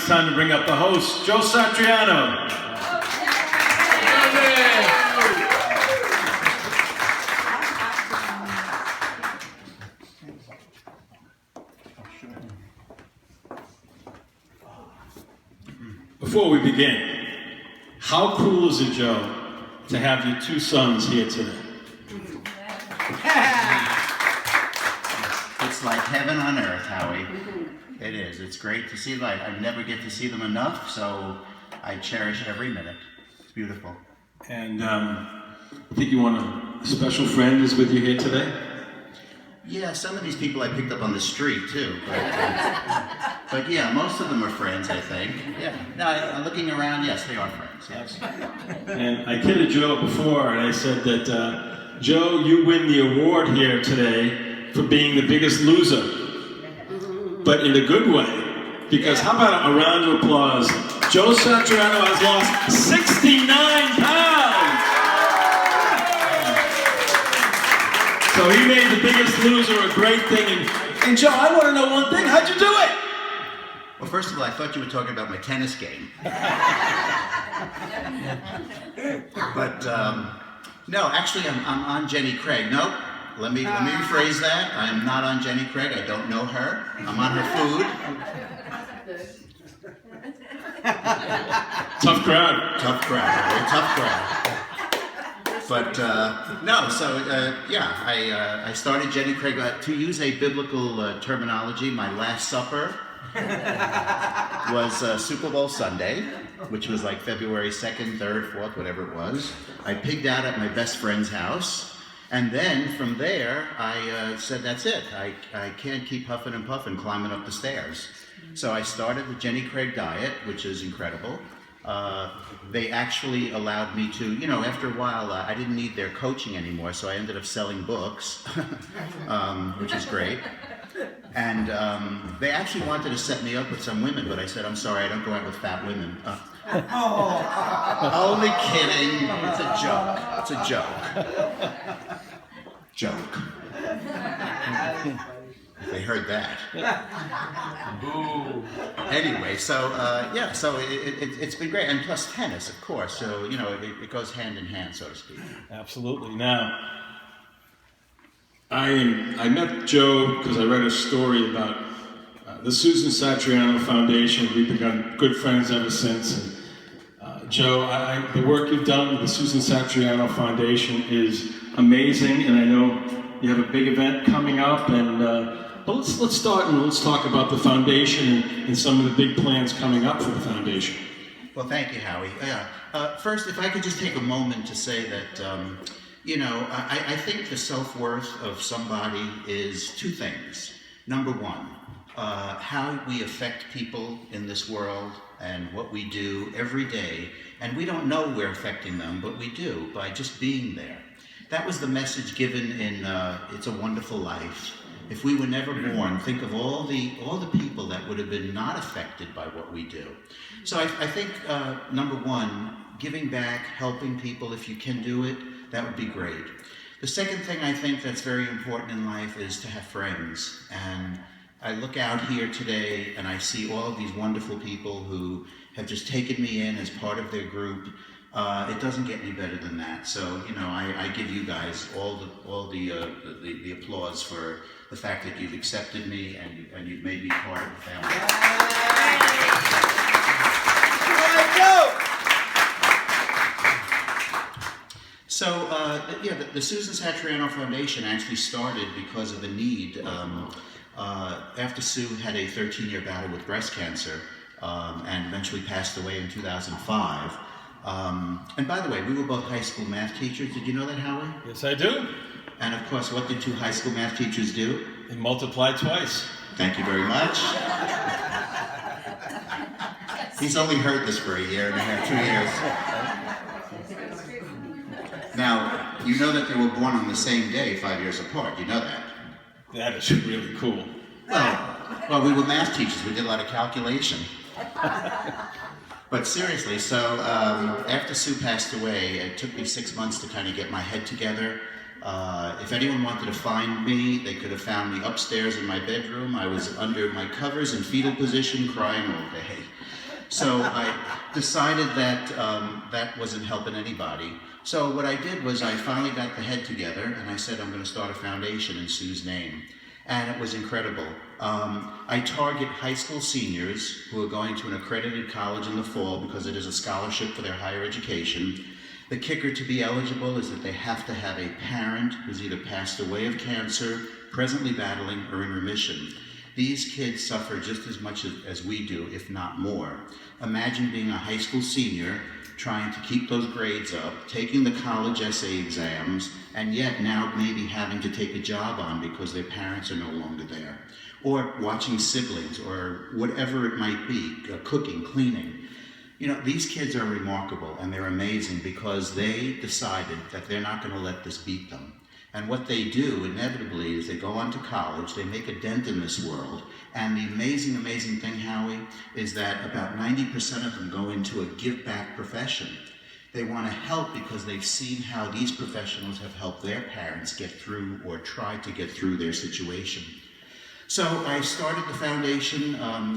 it's time to bring up the host, Joe Satriano. Before we begin, how cool is it, Joe, to have your two sons here today? It's like heaven on earth, Howie. It is. It's great to see light. I never get to see them enough, so I cherish every minute. It's beautiful. And I think you want a special friend is with you here today? Yeah, some of these people I picked up on the street, too. But yeah, most of them are friends, I think. Yeah. No, looking around, yes, they are friends, yes. And I kidded Joe before, and I said that, Joe, you win the award here today for being the biggest loser. But in a good way. Because how about a round of applause? Joe Satriano has lost 69 pounds! So he made the biggest loser a great thing. And Joe, I want to know one thing. How'd you do it? Well, first of all, I thought you were talking about my tennis game. But, no, actually, I'm on Jenny Craig. Nope. Let me rephrase that. I'm not on Jenny Craig. I don't know her. I'm on her food. Tough crowd. Tough crowd. Very tough crowd. But no, so yeah, I started Jenny Craig. To use a biblical terminology, my last supper was Super Bowl Sunday, which was like February 2nd, 3rd, 4th, whatever it was. I pigged out at my best friend's house. And then from there, I said, that's it. I can't keep huffing and puffing climbing up the stairs. So I started the Jenny Craig diet, which is incredible. They actually allowed me to, you know, after a while, I didn't need their coaching anymore, so I ended up selling books, which is great. And they actually wanted to set me up with some women, but I said, I'm sorry, I don't go out with fat women. Only kidding. It's a joke. It's a joke. Joke. They heard that. Anyway, so yeah, so it's been great, and plus tennis, of course. So you know, it goes hand in hand, so to speak. Absolutely. Now, I met Joe because I read a story about the Susan Satriano Foundation. We've become good friends ever since. And, Joe, the work you've done with the Susan Satriano Foundation is amazing, and I know you have a big event coming up. And but let's start and let's talk about the foundation and some of the big plans coming up for the foundation. Well, thank you, Howie. Yeah. First, if I could just take a moment to say that. You know, I think the self-worth of somebody is two things. Number one, how we affect people in this world and what we do every day. And we don't know we're affecting them, but we do by just being there. That was the message given in It's a Wonderful Life. If we were never born, think of all the people that would have been not affected by what we do. So I think, number one, giving back, helping people, if you can do it, that would be great. The second thing I think that's very important in life is to have friends. And I look out here today and I see all of these wonderful people who have just taken me in as part of their group. It doesn't get any better than that. So, you know, I give you guys all the applause for the fact that you've accepted me and you've made me part of the family. So, yeah, the Susan Satriano Foundation actually started because of a need. After Sue had a 13-year battle with breast cancer and eventually passed away in 2005. And by the way, we were both high school math teachers. Did you know that, Howie? Yes, I do. And of course, what did two high school math teachers do? They multiplied twice. Thank you very much. He's only heard this for a year and a half, 2 years. Now, you know that they were born on the same day, 5 years apart. You know that? That is really cool. Well, we were math teachers. We did a lot of calculation. But seriously, so after Sue passed away, it took me 6 months to kind of get my head together. If anyone wanted to find me, they could have found me upstairs in my bedroom. I was under my covers in fetal position, crying all day. So I decided that that wasn't helping anybody. So what I did was I finally got the head together and I said I'm going to start a foundation in Sue's name. And it was incredible. I target high school seniors who are going to an accredited college in the fall because it is a scholarship for their higher education. The kicker to be eligible is that they have to have a parent who's either passed away of cancer, presently battling, or in remission. These kids suffer just as much as we do, if not more. Imagine being a high school senior, trying to keep those grades up, taking the college essay exams, and yet now maybe having to take a job on because their parents are no longer there. Or watching siblings, or whatever it might be, cooking, cleaning. You know, these kids are remarkable and they're amazing because they decided that they're not going to let this beat them. And what they do, inevitably, is they go on to college, they make a dent in this world, and the amazing, amazing thing, Howie, is that about 90% of them go into a give-back profession. They want to help because they've seen how these professionals have helped their parents get through or try to get through their situation. So I started the foundation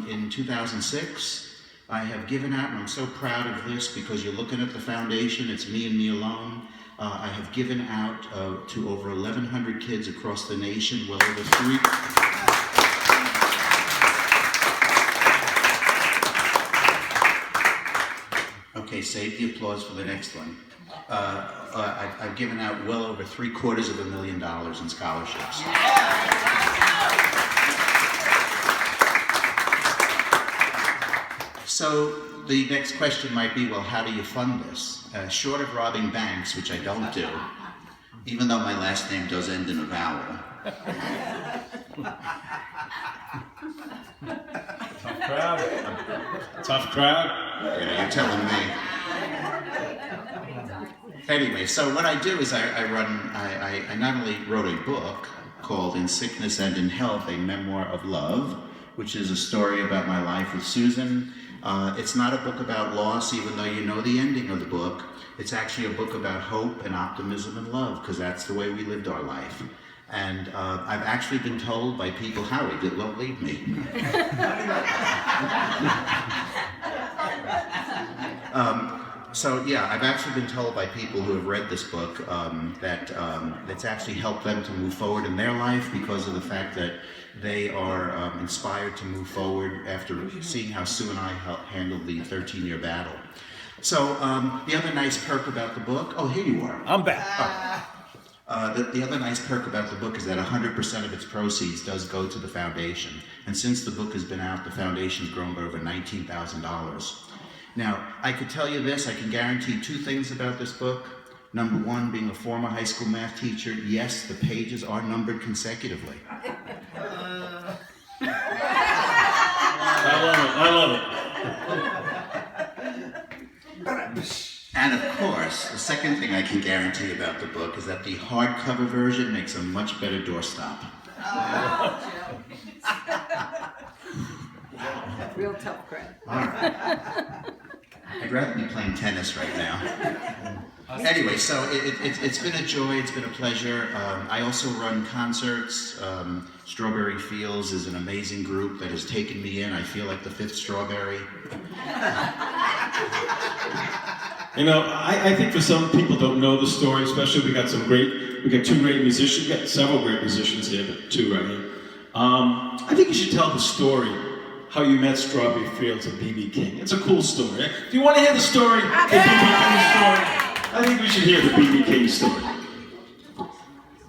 in 2006. I have given out, and I'm so proud of this because you're looking at the foundation, it's me and me alone. I have given out to over 1,100 kids across the nation, well over three. Okay, save the applause for the next one. I've given out well over $750,000 in scholarships. So the next question might be, well, how do you fund this? Short of robbing banks, which I don't do, even though my last name does end in a vowel. Tough crowd. Tough crowd. Yeah, you're telling me. Anyway, so what I do is I not only wrote a book called In Sickness and in Health, A Memoir of Love, which is a story about my life with Susan. It's not a book about loss, even though you know the ending of the book. It's actually a book about hope and optimism and love, because that's the way we lived our life. And I've actually been told by people, Howie, don't leave me. So yeah, I've actually been told by people who have read this book that it's actually helped them to move forward in their life because of the fact that they are inspired to move forward after seeing how Sue and I handled the 13-year battle. So the other nice perk about the book, oh, here you are. I'm back. The other nice perk about the book is that 100% of its proceeds does go to the foundation. And since the book has been out, the foundation's grown by over $19,000. Now, I could tell you this, I can guarantee two things about this book. Number one, being a former high school math teacher, yes, the pages are numbered consecutively. I love it. And of course, the second thing I can guarantee about the book is that the hardcover version makes a much better doorstop. Real tough crowd. All right. I'd rather be playing tennis right now. Anyway, so it's been a joy, it's been a pleasure. I also run concerts. Strawberry Fields is an amazing group that has taken me in. I feel like the fifth strawberry. You know, I think for some people don't know the story, especially we got two great musicians, we got several great musicians here, but two right here. I think you should tell the story, how you met Strawberry Fields and B.B. King. It's a cool story. If you want to hear the story, the B.B. King story, I think we should hear the B.B. King story.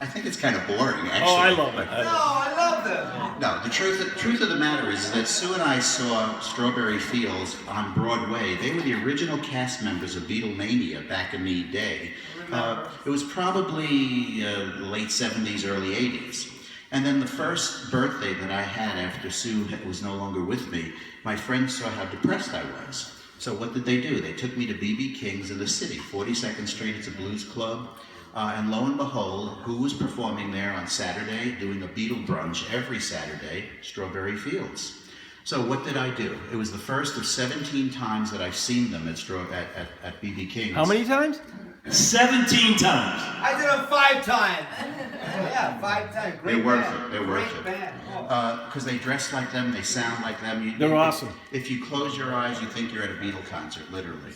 I think it's kind of boring, actually. Oh, I love it. I love that. No, the truth of the matter is that Sue and I saw Strawberry Fields on Broadway. They were the original cast members of Beatlemania back in the day. It was probably late 70s, early 80s. And then the first birthday that I had after Sue was no longer with me, my friends saw how depressed I was. So what did they do? They took me to B.B. King's in the city, 42nd Street. It's a blues club. And lo and behold, who was performing there on Saturday, doing a Beatle brunch every Saturday? Strawberry Fields. So what did I do? It was the first of 17 times that I've seen them at B.B. King's. How many times? 17 times. I did them 5 times. Yeah, 5 times. Great They're worth band. it. They're worth Great it. band. Oh. Because they dress like them, they sound like them. They're awesome. If you close your eyes, you think you're at a Beatle concert, literally.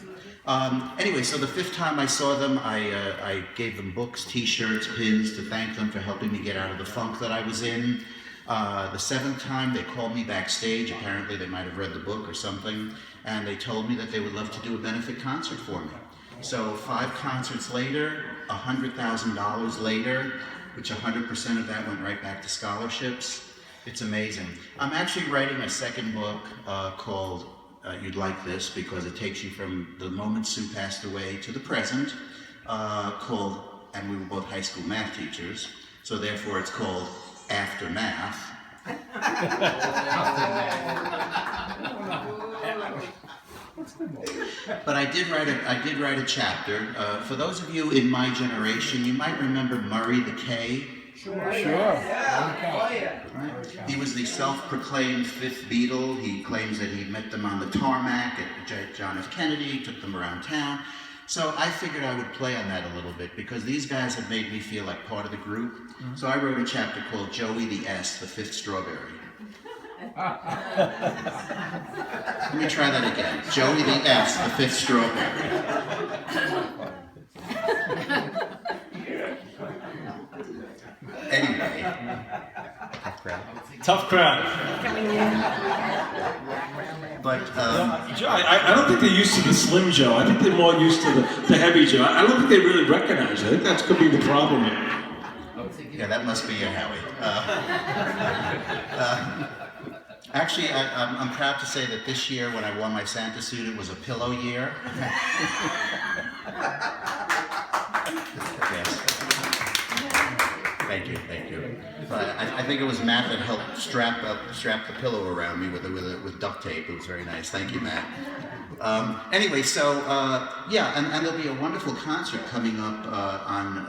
Anyway, so the 5th time I saw them, I gave them books, T-shirts, pins to thank them for helping me get out of the funk that I was in. The 7th time, they called me backstage. Apparently, they might have read the book or something, and they told me that they would love to do a benefit concert for me. So 5 concerts later, $100,000 later, which 100% of that went right back to scholarships. It's amazing. I'm actually writing a 2nd book called You'd Like This, because it takes you from the moment Sue passed away to the present, called, and we were both high school math teachers, so therefore it's called After Math. But I did write a chapter. For those of you in my generation, you might remember Murray the K. Sure. Yeah. Oh, yeah. Right? He was the self-proclaimed 5th Beatle. He claims that he met them on the tarmac at John F. Kennedy, took them around town. So I figured I would play on that a little bit because these guys have made me feel like part of the group. Mm-hmm. So I wrote a chapter called Joey the S, the 5th Strawberry. Let me try that again. Joey the S, the 5th Strawberry. Anyway. Tough crowd. But Joe, I don't think they're used to the Slim Joe. I think they're more used to the Heavy Joe. I don't think they really recognize it. I think that could be the problem here. yeah, that must be a Howie. Actually, I'm proud to say that this year when I wore my Santa suit, it was a pillow year. Yes. Thank you. I think it was Matt that helped strap the pillow around me with duct tape. It was very nice. Thank you, Matt. Anyway, so yeah, and there'll be a wonderful concert coming up on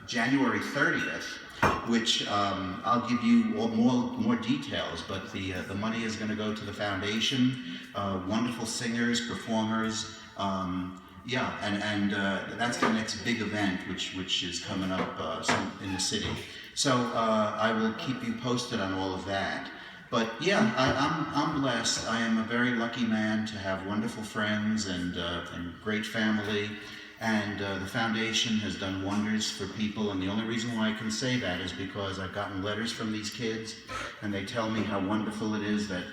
January 30th, which I'll give you more details. But the money is going to go to the foundation. Wonderful singers, performers. Yeah, and that's the next big event, which is coming up in the city. So I will keep you posted on all of that. But yeah, I'm blessed. I am a very lucky man to have wonderful friends and great family. And the foundation has done wonders for people. And the only reason why I can say that is because I've gotten letters from these kids, and they tell me how wonderful it is that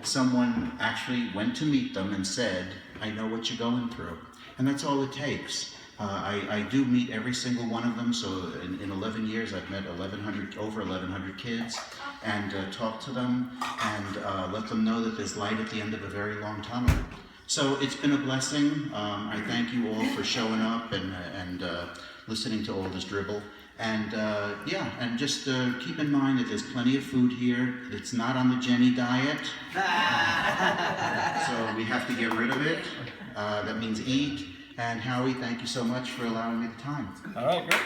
someone actually went to meet them and said, "I know what you're going through." And that's all it takes. I do meet every single one of them. So in 11 years, I've met over 1,100 kids, and talked to them and let them know that there's light at the end of a very long tunnel. So it's been a blessing. I thank you all for showing up and listening to all this dribble. And yeah, and just keep in mind that there's plenty of food here. It's not on the Jenny diet. So we have to get rid of it. That means eat. And Howie, thank you so much for allowing me the time. All right, great.